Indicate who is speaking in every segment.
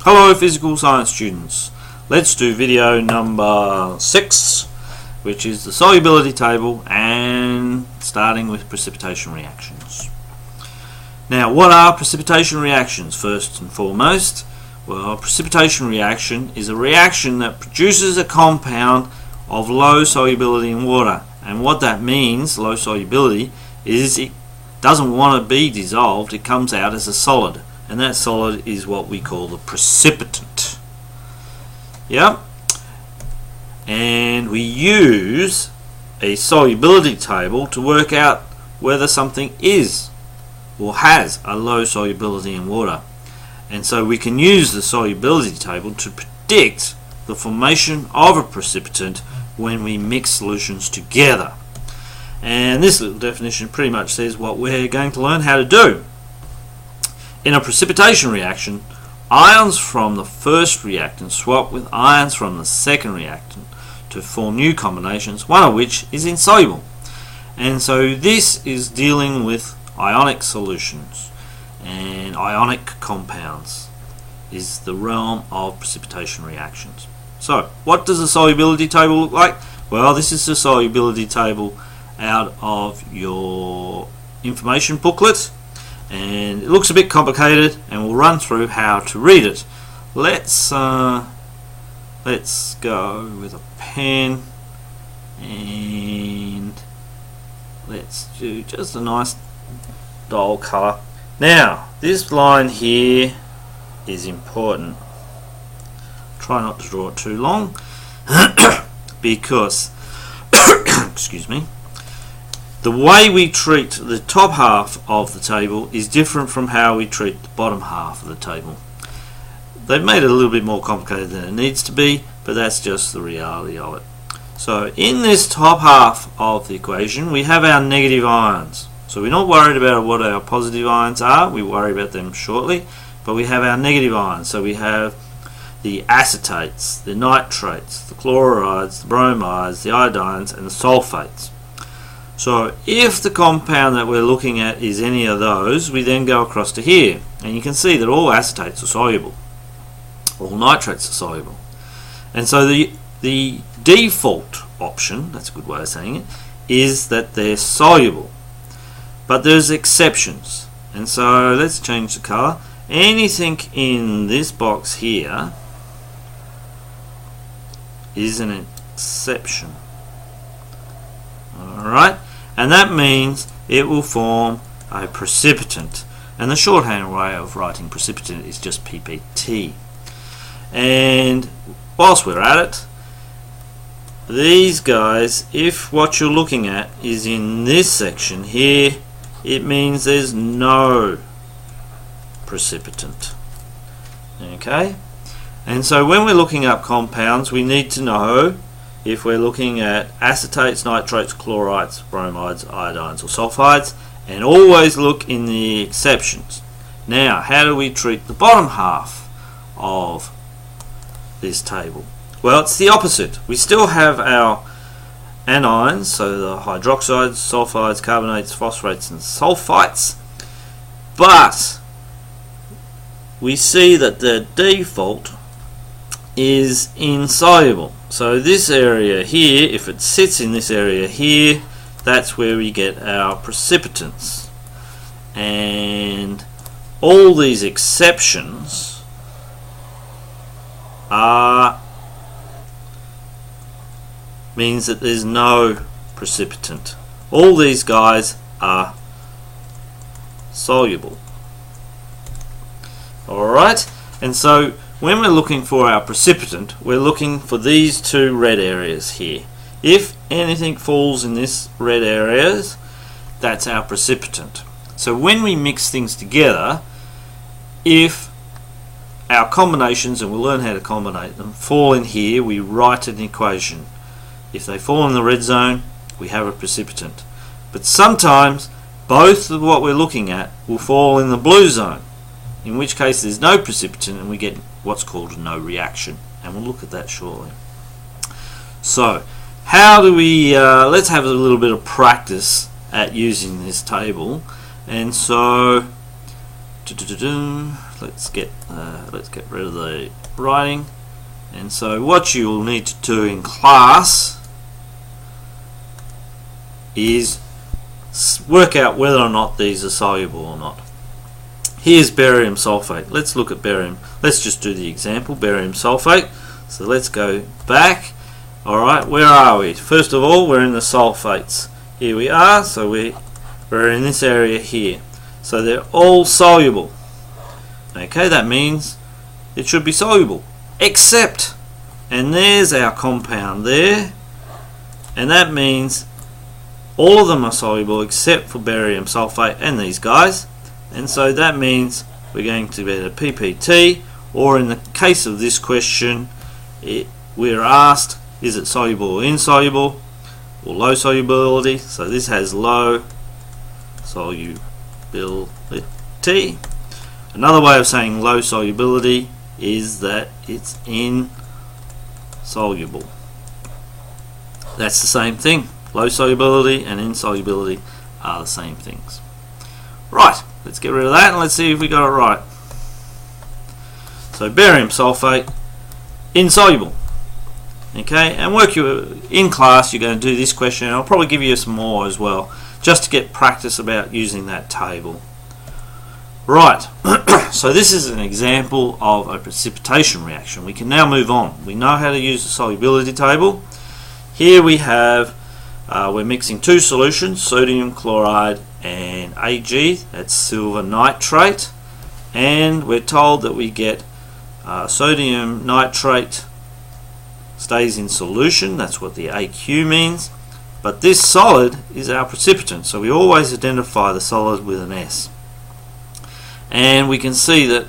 Speaker 1: Hello physical science students, let's do video number 6, which is the solubility table and starting with precipitation reactions. Now, what are precipitation reactions? First and foremost, well, a precipitation reaction is a reaction that produces a compound of low solubility in water, and what that means, low solubility, is it doesn't want to be dissolved, it comes out as a solid. And that solid is what we call the precipitant. Yep. And we use a solubility table to work out whether something is or has a low solubility in water. And so we can use the solubility table to predict the formation of a precipitant when we mix solutions together. And this little definition pretty much says what we're going to learn how to do. In a precipitation reaction, ions from the first reactant swap with ions from the second reactant to form new combinations, one of which is insoluble. And so this is dealing with ionic solutions, and ionic compounds is the realm of precipitation reactions. So what does the solubility table look like? Well, this is the solubility table out of your information booklet. And it looks a bit complicated, and we'll run through how to read it. Let's go with a pen, and let's do just a nice dull colour. Now, this line here is important. Try not to draw it too long because excuse me, the way we treat the top half of the table is different from how we treat the bottom half of the table. They've made it a little bit more complicated than it needs to be, but that's just the reality of it. So in this top half of the equation we have our negative ions. So we're not worried about what our positive ions are, we worry about them shortly, but we have our negative ions. So we have the acetates, the nitrates, the chlorides, the bromides, the iodines and the sulfates. So if the compound that we're looking at is any of those, we then go across to here, and you can see that all acetates are soluble, all nitrates are soluble. And so the default option, that's a good way of saying it, is that they're soluble. But there's exceptions, and so let's change the colour. Anything in this box here is an exception. Alright, and that means it will form a precipitant, and the shorthand way of writing precipitant is just PPT. And whilst we're at it, these guys, if what you're looking at is in this section here, it means there's no precipitant. Okay, and so when we're looking up compounds, we need to know if we're looking at acetates, nitrates, chlorides, bromides, iodines or sulfides, and always look in the exceptions. Now, how do we treat the bottom half of this table? Well, it's the opposite. We still have our anions, so the hydroxides, sulfides, carbonates, phosphates and sulfites, but we see that the default is insoluble. So this area here, if it sits in this area here, that's where we get our precipitants. And all these exceptions means that there's no precipitant. All these guys are soluble. Alright, and so when we're looking for our precipitant, we're looking for these two red areas here. If anything falls in this red areas, that's our precipitant. So when we mix things together, if our combinations, and we'll learn how to combine them, fall in here, we write an equation. If they fall in the red zone, we have a precipitant. But sometimes both of what we're looking at will fall in the blue zone, in which case there's no precipitant and we get what's called no reaction, and we'll look at that shortly. So how do we let's have a little bit of practice at using this table. And so let's get rid of the writing. And so what you will need to do in class is work out whether or not these are soluble or not. Here's barium sulfate. Let's look at barium. Let's just do the example, barium sulfate. So let's go back. Alright, where are we? First of all, we're in the sulfates. Here we are, so we're in this area here. So they're all soluble. Okay, that means it should be soluble. Except, and there's our compound there, and that means all of them are soluble except for barium sulfate and these guys. And so that means we're going to get a PPT, or in the case of this question, we're asked, is it soluble or insoluble, or low solubility? So this has low solubility. Another way of saying low solubility is that it's insoluble. That's the same thing. Low solubility and insolubility are the same things. Right, let's get rid of that and let's see if we got it right. So barium sulfate, insoluble. Okay, and in class you're going to do this question, and I'll probably give you some more as well, just to get practice about using that table. Right, so this is an example of a precipitation reaction. We can now move on. We know how to use the solubility table. Here we have, we're mixing two solutions, sodium chloride and Ag, that's silver nitrate, and we're told that we get sodium nitrate stays in solution, that's what the AQ means, but this solid is our precipitant, so we always identify the solid with an S. And we can see that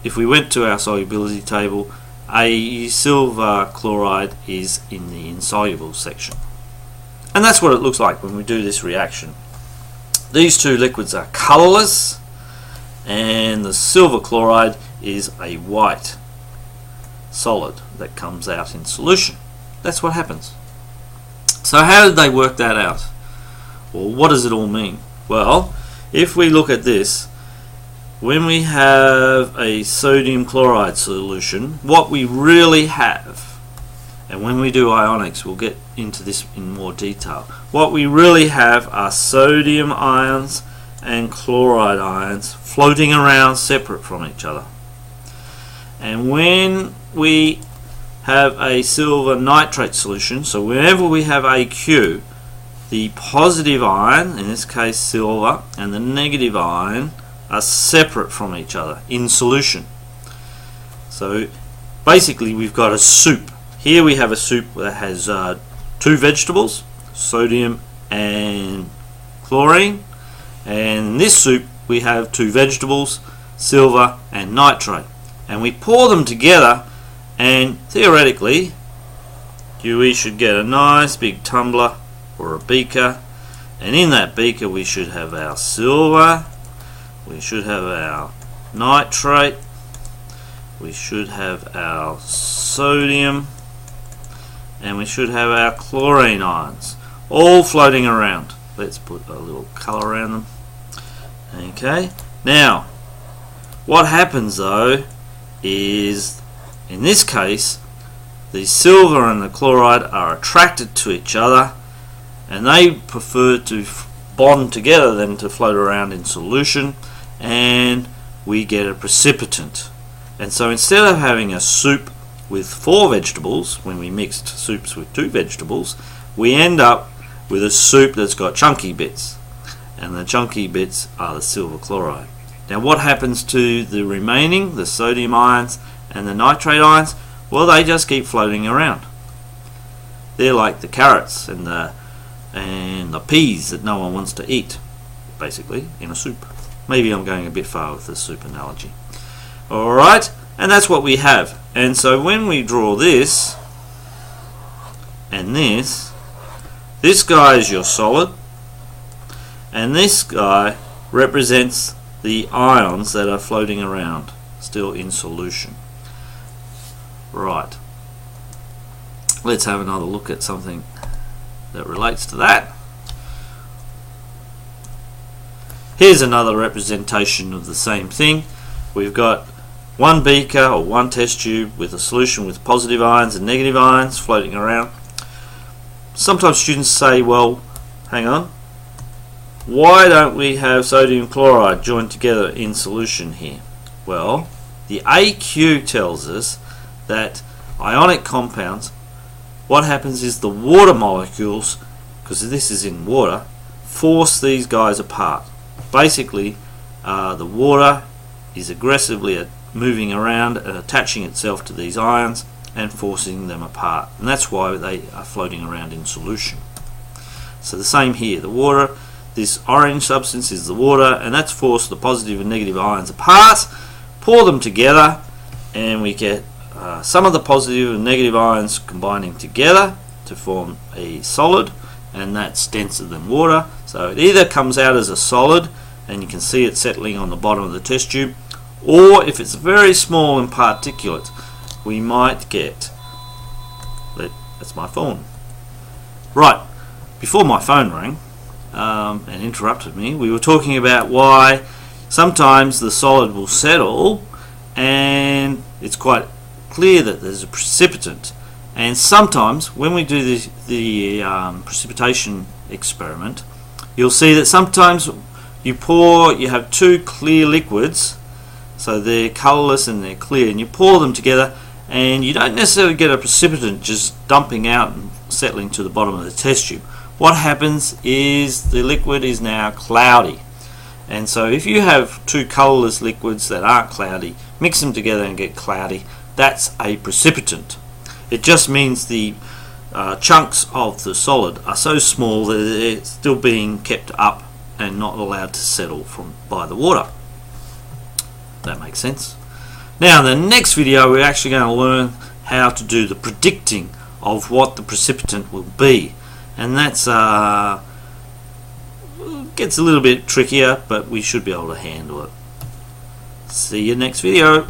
Speaker 1: if we went to our solubility table, a silver chloride is in the insoluble section. And that's what it looks like when we do this reaction. These two liquids are colourless, and the silver chloride is a white solid that comes out in solution. That's what happens. So how did they work that out? Well, what does it all mean? Well, if we look at this, when we have a sodium chloride solution, what we really have, and when we do ionics we'll get into this in more detail, what we really have are sodium ions and chloride ions floating around separate from each other. And when we have a silver nitrate solution, so whenever we have AQ, the positive ion, in this case silver, and the negative ion are separate from each other in solution. So basically we've got a soup. Here we have a soup that has two vegetables, sodium and chlorine, and in this soup we have two vegetables, silver and nitrate, and we pour them together, and theoretically we should get a nice big tumbler or a beaker, and in that beaker we should have our silver, we should have our nitrate, we should have our sodium, and we should have our chlorine ions all floating around. Let's put a little colour around them. Okay, now what happens though is, in this case, the silver and the chloride are attracted to each other, and they prefer to bond together than to float around in solution, and we get a precipitant. And so instead of having a soup with 4 vegetables, when we mixed soups with 2 vegetables, we end up with a soup that's got chunky bits, and the chunky bits are the silver chloride. Now what happens to the remaining, the sodium ions and the nitrate ions? Well, they just keep floating around. They're like the carrots and the peas that no one wants to eat, basically, in a soup. Maybe I'm going a bit far with the soup analogy. Alright, and that's what we have. And so when we draw this and this guy is your solid, and this guy represents the ions that are floating around, still in solution. Right. Let's have another look at something that relates to that. Here's another representation of the same thing. we've got one beaker or one test tube with a solution with positive ions and negative ions floating around. Sometimes students say, well, hang on, why don't we have sodium chloride joined together in solution here? Well, the AQ tells us that ionic compounds, what happens is the water molecules, because this is in water, force these guys apart. Basically, the water is aggressively moving around and attaching itself to these ions and forcing them apart, and that's why they are floating around in solution. So the same here, the water, this orange substance is the water, and that's forced the positive and negative ions apart. Pour them together and we get some of the positive and negative ions combining together to form a solid, and that's denser than water, so it either comes out as a solid and you can see it settling on the bottom of the test tube, or if it's very small and particulate, we might get, that's my phone. Right, before my phone rang and interrupted me, we were talking about why sometimes the solid will settle and it's quite clear that there's a precipitant, and sometimes when we do the precipitation experiment, you'll see that sometimes you have two clear liquids, so they're colourless and they're clear, and you pour them together and you don't necessarily get a precipitant just dumping out and settling to the bottom of the test tube. What happens is the liquid is now cloudy, and so if you have two colourless liquids that aren't cloudy, mix them together and get cloudy, that's a precipitant. It just means the chunks of the solid are so small that they're still being kept up and not allowed to settle by the water. That makes sense. Now in the next video we're actually going to learn how to do the predicting of what the precipitant will be, and that's gets a little bit trickier, but we should be able to handle it. See you next video.